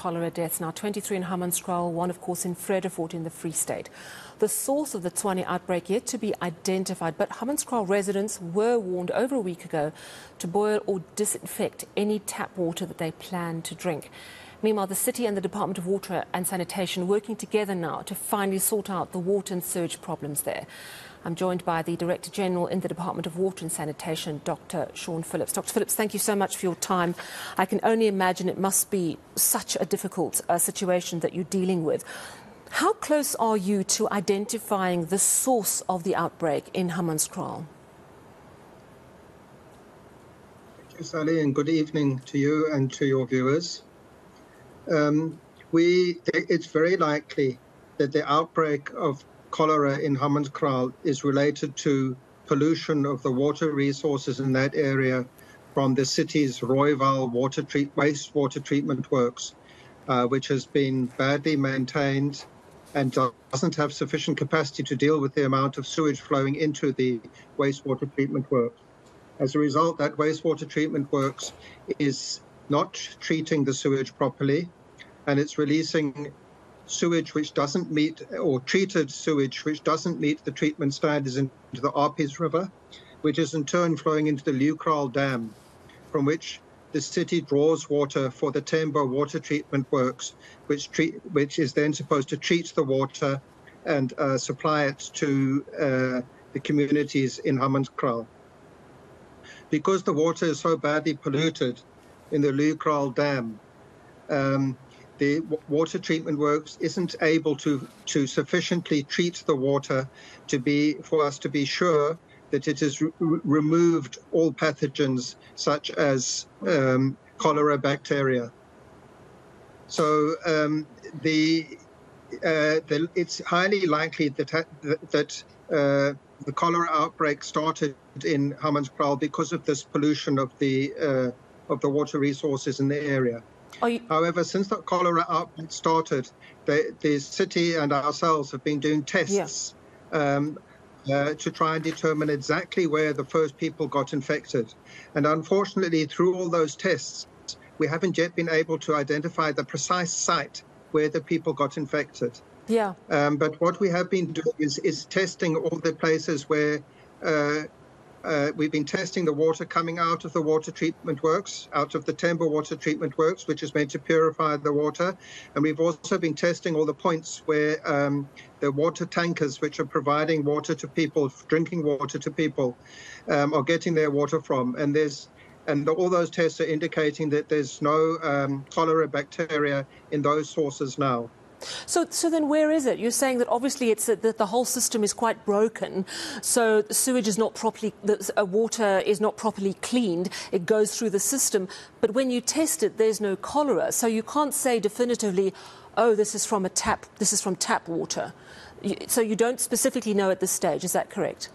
cholera deaths now, 23 in Hammanskraal, one of course in Vredefort in the Free State. The source of the Tshwane outbreak yet to be identified, but Hammanskraal residents were warned over a week ago to boil or disinfect any tap water that they plan to drink. Meanwhile, the city and the Department of Water and Sanitation working together now to finally sort out the water and sewage problems there. I'm joined by the Director General in the Department of Water and Sanitation, Dr. Sean Phillips. Dr. Phillips, thank you so much for your time. I can only imagine it must be such a difficult situation that you're dealing with. How close are you to identifying the source of the outbreak in Hammanskraal? Thank you, Sally, and good evening to you and to your viewers. It's very likely that the outbreak of cholera in Hammanskraal is related to pollution of the water resources in that area from the city's Rooiwal wastewater treatment works, which has been badly maintained and doesn't have sufficient capacity to deal with the amount of sewage flowing into the wastewater treatment works. As a result, that wastewater treatment works is not treating the sewage properly, and it's releasing sewage which doesn't meet, or treated sewage which doesn't meet the treatment standards into the Arpies River, which is in turn flowing into the Leeukraal Dam, from which the city draws water for the Tembo water treatment works, which is then supposed to treat the water and supply it to the communities in Hammanskraal. Because the water is so badly polluted in the Leeukraal Dam, the water treatment works isn't able to sufficiently treat the water for us to be sure that it has removed all pathogens such as cholera bacteria. So it's highly likely that the cholera outbreak started in Hammanskraal because of this pollution of the water resources in the area. However, since the cholera outbreak started, the city and ourselves have been doing tests to try and determine exactly where the first people got infected. And unfortunately, through all those tests, we haven't yet been able to identify the precise site where the people got infected. But what we have been doing is testing all the places where we've been testing the water coming out of the water treatment works, out of the Tembo water treatment works, which is meant to purify the water. And we've also been testing all the points where the water tankers, which are providing water to people, drinking water to people, are getting their water from. And all those tests are indicating that there's no cholera bacteria in those sources now. So then where is it? You're saying that obviously it's that the whole system is quite broken, so the sewage is not properly, the water is not properly cleaned, it goes through the system, but when you test it, there's no cholera, so you can't say definitively, oh, this is from tap water. So you don't specifically know at this stage, is that correct?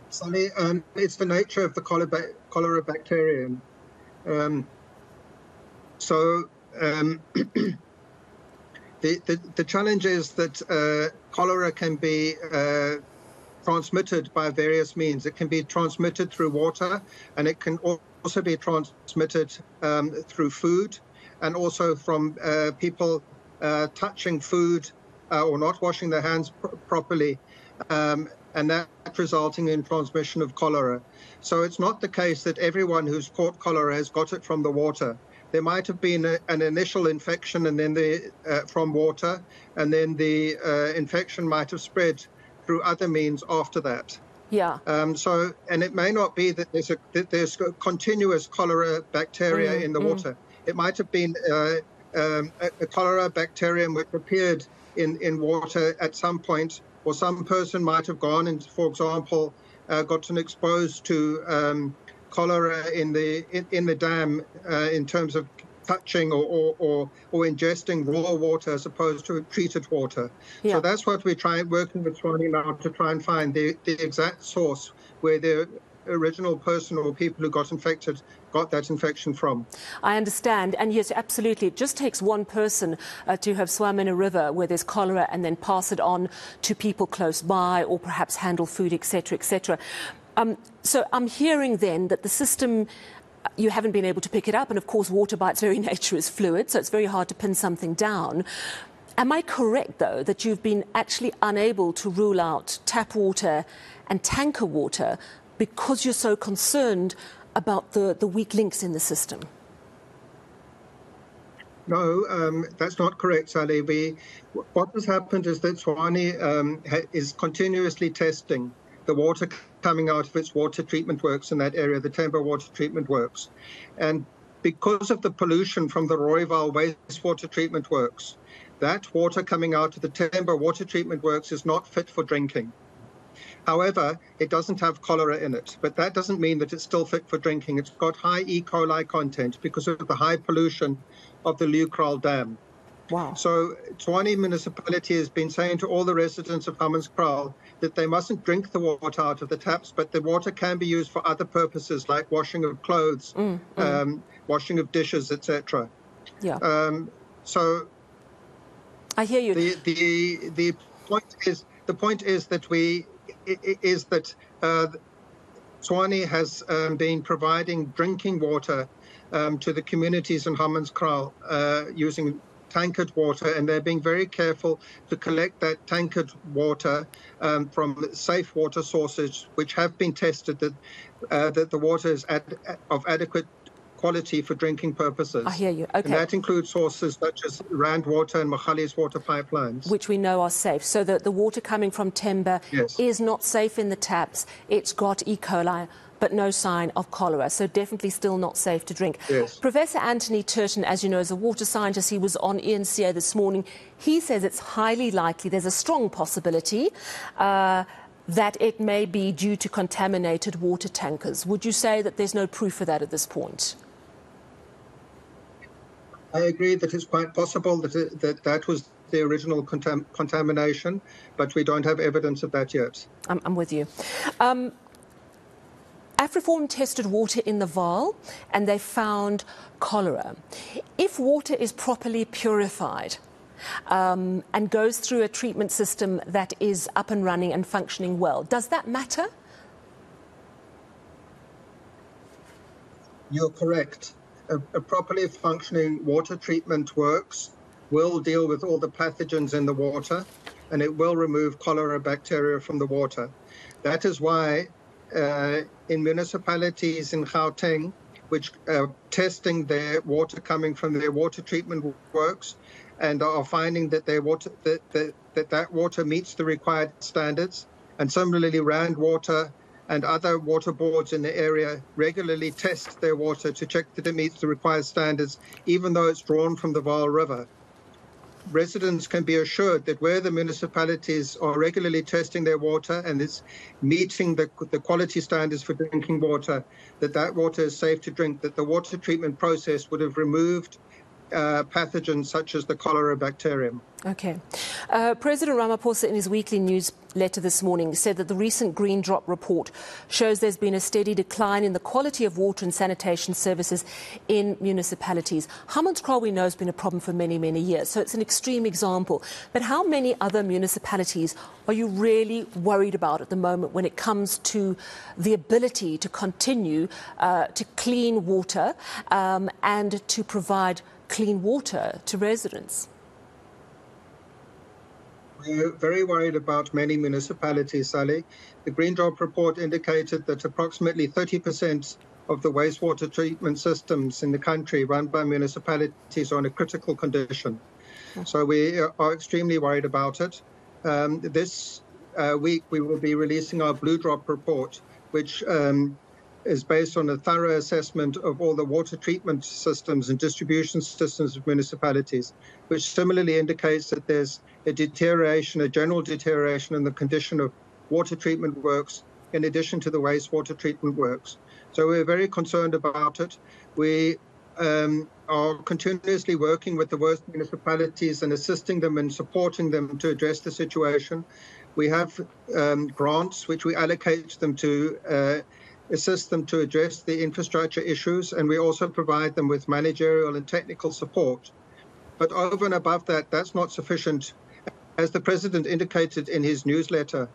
Sally, it's the nature of the cholera bacterium. The challenge is that cholera can be transmitted by various means. It can be transmitted through water, and it can also be transmitted through food, and also from people touching food or not washing their hands properly, and that resulting in transmission of cholera. So it's not the case that everyone who's caught cholera has got it from the water. There might have been an initial infection and then from water, and then the infection might have spread through other means after that. And it may not be that there's a continuous cholera bacteria in the water. It might have been a cholera bacterium which appeared in water at some point, or some person might have gone and, for example, gotten exposed to cholera in the dam in terms of touching or ingesting raw water as opposed to treated water. So that's what we're working with Tshwane now, to try and find the exact source where the original person or people who got infected got that infection from. I understand, and yes, absolutely. It just takes one person to have swum in a river where there's cholera and then pass it on to people close by, or perhaps handle food, etc., etc. So I'm hearing then that the system you haven't been able to pick it up. And of course, water by its very nature is fluid, so it's very hard to pin something down. Am I correct, though, that you've been actually unable to rule out tap water and tanker water because you're so concerned about the weak links in the system? No, that's not correct, Sally. What has happened is that Tshwane is continuously testing the water coming out of its water treatment works in that area, the Temba water treatment works. And because of the pollution from the Rooiwal wastewater treatment works, that water coming out of the Temba water treatment works is not fit for drinking. However, it doesn't have cholera in it, but that doesn't mean that it's still fit for drinking. It's got high E. coli content because of the high pollution of the Leeuwkraal Dam. Wow. So Tshwane municipality has been saying to all the residents of Hammanskraal that they mustn't drink the water out of the taps, but the water can be used for other purposes like washing of clothes, washing of dishes, etc. Yeah. So I hear you. The point is that Tshwane has been providing drinking water to the communities in Hammanskraal using tankered water, and they're being very careful to collect that tankered water from safe water sources, which have been tested that the water is of adequate quality for drinking purposes. I hear you. Okay. And that includes sources such as Rand Water and Magalies water pipelines, which we know are safe. So the water coming from Temba is not safe in the taps. It's got E. coli, but no sign of cholera. So definitely still not safe to drink. Yes. Professor Anthony Turton, as you know, is a water scientist. He was on eNCA this morning. He says it's highly likely, there's a strong possibility that it may be due to contaminated water tankers. Would you say that there's no proof of that at this point? I agree that it's quite possible that was the original contamination, but we don't have evidence of that yet. I'm with you. Afriform tested water in the Vaal and they found cholera. If water is properly purified and goes through a treatment system that is up and running and functioning well, does that matter? You're correct. A properly functioning water treatment works will deal with all the pathogens in the water, and it will remove cholera bacteria from the water. That is why in municipalities in Gauteng, which are testing their water coming from their water treatment works and are finding that their water that water meets the required standards, and similarly Rand Water and other water boards in the area regularly test their water to check that it meets the required standards, even though it's drawn from the Vaal River. Residents can be assured that where the municipalities are regularly testing their water and it's meeting the quality standards for drinking water, that water is safe to drink, that the water treatment process would have removed pathogens such as the cholera bacterium. Okay. President Ramaphosa in his weekly newsletter this morning said that the recent Green Drop report shows there's been a steady decline in the quality of water and sanitation services in municipalities. Hammanskraal, we know, has been a problem for many, many years, so it's an extreme example. But how many other municipalities are you really worried about at the moment when it comes to the ability to continue to clean water and to provide clean water to residents? We're very worried about many municipalities, Sally. The Green Drop report indicated that approximately 30% of the wastewater treatment systems in the country run by municipalities are in a critical condition. So we are extremely worried about it. This week we will be releasing our Blue Drop report, which is based on a thorough assessment of all the water treatment systems and distribution systems of municipalities, which similarly indicates that there's a general deterioration in the condition of water treatment works in addition to the wastewater treatment works. So we're very concerned about it. We are continuously working with the worst municipalities and assisting them and supporting them to address the situation. We have grants which we allocate them to assist them to address the infrastructure issues, and we also provide them with managerial and technical support. But over and above that, that's not sufficient. As the President indicated in his newsletter,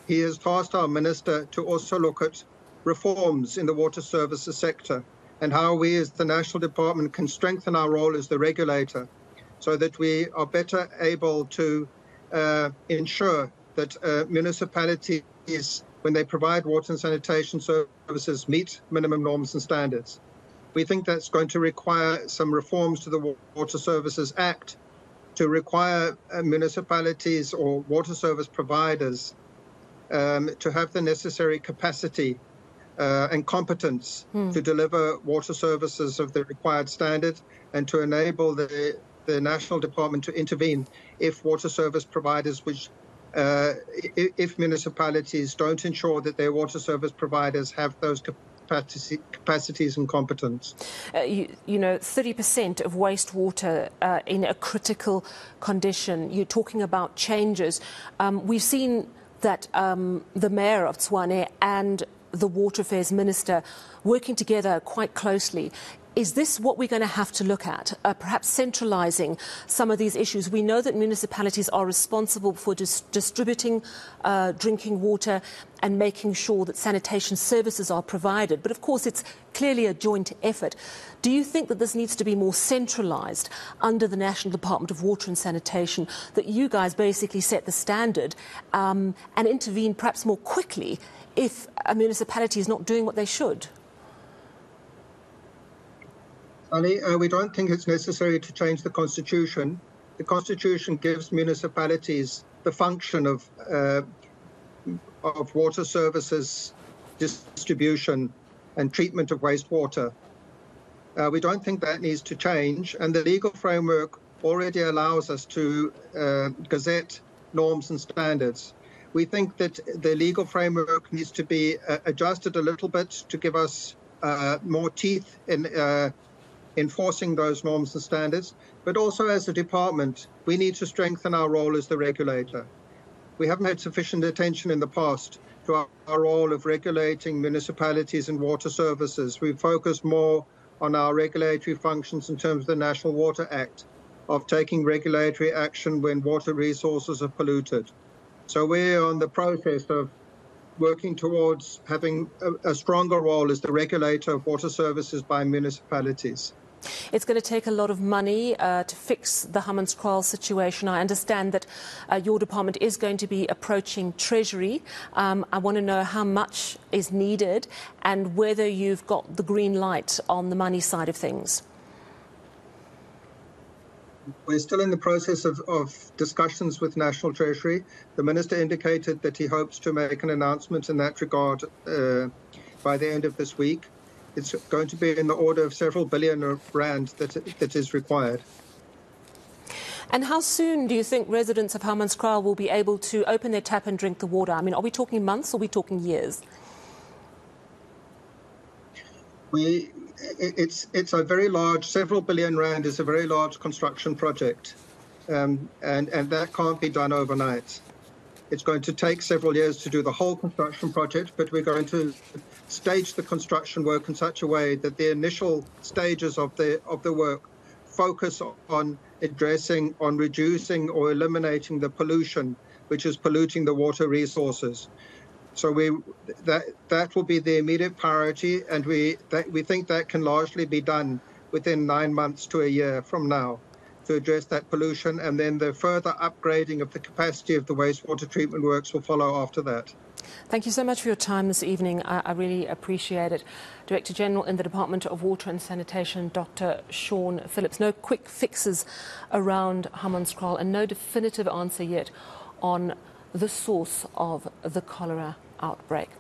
he has tasked our Minister to also look at reforms in the water services sector. and how we as the National Department can strengthen our role as the regulator so that we are better able to ensure that municipalities, when they provide water and sanitation services, meet minimum norms and standards. We think that's going to require some reforms to the Water Services Act to require municipalities or water service providers to have the necessary capacity and competence to deliver water services of the required standard, and to enable the National Department to intervene if water service providers, if municipalities don't ensure that their water service providers have those capacities and competence. You know, 30% of wastewater in a critical condition. You're talking about changes. We've seen that the mayor of Tshwane and the Water Affairs Minister working together quite closely. Is this what we're going to have to look at, perhaps centralising some of these issues? We know that municipalities are responsible for distributing drinking water and making sure that sanitation services are provided. But of course, it's clearly a joint effort. Do you think that this needs to be more centralised under the National Department of Water and Sanitation, that you guys basically set the standard and intervene perhaps more quickly if a municipality is not doing what they should? Sally, we don't think it's necessary to change the Constitution. The Constitution gives municipalities the function of water services, distribution and treatment of wastewater. We don't think that needs to change, and the legal framework already allows us to gazette norms and standards. We think that the legal framework needs to be adjusted a little bit to give us more teeth in enforcing those norms and standards, but also as a department, we need to strengthen our role as the regulator. We haven't had sufficient attention in the past to our role of regulating municipalities and water services. We've focused more on our regulatory functions in terms of the National Water Act, of taking regulatory action when water resources are polluted. So we're on the process of working towards having a stronger role as the regulator of water services by municipalities. It's going to take a lot of money to fix the Hammanskraal situation. I understand that your department is going to be approaching Treasury. I want to know how much is needed and whether you've got the green light on the money side of things. We're still in the process of discussions with National Treasury. The Minister indicated that he hopes to make an announcement in that regard by the end of this week. It's going to be in the order of several billion rand that is required. And how soon do you think residents of Hammanskraal will be able to open their tap and drink the water? I mean, are we talking months or are we talking years? It's a very large, several billion rand is a very large construction project, and that can't be done overnight. It's going to take several years to do the whole construction project, but we're going to stage the construction work in such a way that the initial stages of the work focus on addressing, on reducing or eliminating the pollution which is polluting the water resources. So that will be the immediate priority, and we think that can largely be done within 9 months to a year from now to address that pollution, and then the further upgrading of the capacity of the wastewater treatment works will follow after that. Thank you so much for your time this evening. I really appreciate it. Director General in the Department of Water and Sanitation, Dr. Sean Phillips. No quick fixes around Hammanskraal and no definitive answer yet on the source of the cholera outbreak.